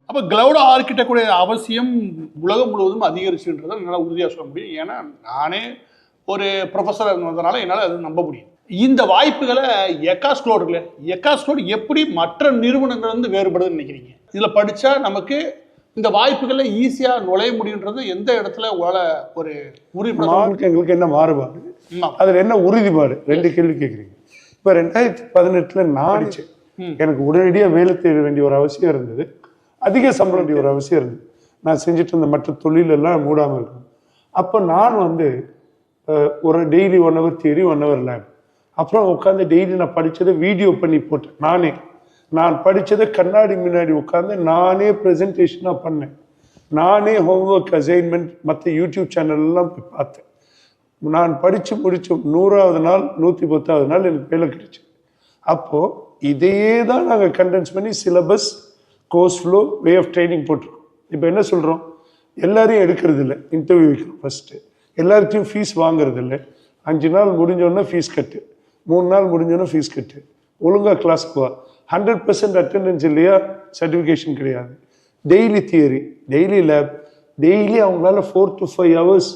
அப்போ கிளவுட் ஆர்கிடெக்டுடைய அவசியம் உலகம் முழுவதும் அதிகரிச்சுன்றதை என்னால் உறுதியாக சொல்ல முடியும். ஏன்னா நானே ஒரு ப்ரொஃபஸர் இருந்ததுனால என்னால் அது நம்ப முடியும். இந்த வாய்ப்புகளை எக்காஸ் கிளவுட் இல்லை, எக்காஸ் கிளவுட் எப்படி மற்ற நிறுவனங்கள் வந்து வேறுபடுதுன்னு நினைக்கிறீங்க? இதில் படித்தா நமக்கு இந்த வாய்ப்புகளை ஈஸியாக நுழைய முடியுன்றது எந்த இடத்துல ஒரு உறுதிப்பாடு? எங்களுக்கு என்ன மாறுபாடு, அதில் என்ன உறுதிப்பாடு? ரெண்டு கேள்வி கேட்குறீங்க. இப்போ 2018 நான் எனக்கு உடனடியாக வேலை தேட வேண்டிய ஒரு அவசியம் இருந்தது, அதிக சம்பளம் வேண்டிய ஒரு அவசியம் இருந்தது. நான் செஞ்சுட்டு இருந்த மற்ற தொழிலெல்லாம் மூடாமல் இருக்கணும். அப்போ நான் வந்து ஒரு daily 1 hour theory 1 hour lab, அப்புறம் உட்காந்து டெய்லி நான் படித்ததை வீடியோ பண்ணி போட்டேன். நான் படித்ததை கண்ணாடி முன்னாடி உட்காந்து நானே ப்ரெசன்டேஷனாக பண்ணேன். நானே ஹோம்ஒர்க் அசைன்மெண்ட் மற்ற யூடியூப் சேனல்லாம் போய் பார்த்தேன். நான் படித்து முடிச்ச 100வது நாள் 110வது நாள் எனக்கு வேலை கிடைச்சு. அப்போது இதையே தான் நாங்கள் கண்டென்ஸ் பண்ணி syllabus, course flow, way of training போட்டிருக்கோம். இப்போ என்ன சொல்கிறோம்? எல்லாரையும் எடுக்கிறது இல்லை, இன்டர்வியூ வைக்கிறோம். ஃபஸ்ட்டு எல்லாருக்கையும் ஃபீஸ் வாங்குறது இல்லை. 5 நாள் முடிஞ்சோடனே ஃபீஸ் கட்டு, 3 நாள் முடிஞ்சோடனே ஃபீஸ் கட்டு, ஒழுங்காக கிளாஸ் போவா. 100% அட்டெண்டன்ஸ் இல்லையா சர்டிஃபிகேஷன் கிடையாது. Daily theory, daily lab, daily அவங்களால 4 to 5 hours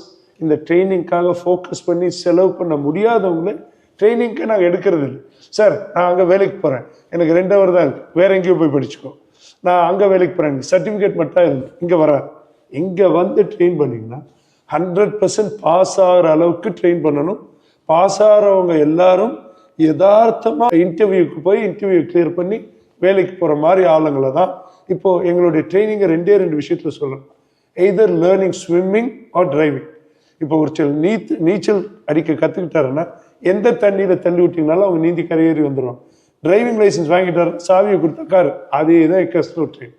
இந்த ட்ரைனிங்காக ஃபோக்கஸ் பண்ணி செலவு பண்ண முடியாதவங்களே ட்ரைனிங்க்கு நாங்கள் எடுக்கிறது இல்லை. சார் நான் அங்கே வேலைக்கு போகிறேன், எனக்கு 2 hour தான் இருக்குது, வேற எங்கேயோ போய் படிச்சுக்கோ. நான் அங்கே வேலைக்கு போகிறேன், சர்டிஃபிகேட் மட்டும் இருக்கு, இங்கே வராது. இங்கே வந்து ட்ரெயின் பண்ணிங்கன்னா 100% பாஸ் ஆகிற அளவுக்கு ட்ரெயின் பண்ணணும். பாஸ் ஆகிறவங்க எல்லாரும் யதார்த்தமாக இன்டர்வியூக்கு போய் இன்டர்வியூ கிளியர் பண்ணி வேலைக்கு போகிற மாதிரி ஆளுங்களை தான் இப்போது எங்களுடைய ட்ரைனிங்கை 2 விஷயத்தில் சொல்லணும். Either learning swimming R driving. இப்போ ஒரு நீச்சல் அடிக்க கற்றுக்கிட்டாருன்னா எந்த தண்ணியில் தள்ளி விட்டிங்கனாலும் அவங்க நீந்தி கரையேறி வந்துடுவாங்க. டிரைவிங் லைசன்ஸ் வாங்கிட்டாரு, சாவியை கொடுத்தா காரு, அதே தான் எக்காஸ் கிளவுட் ட்ரெயின்.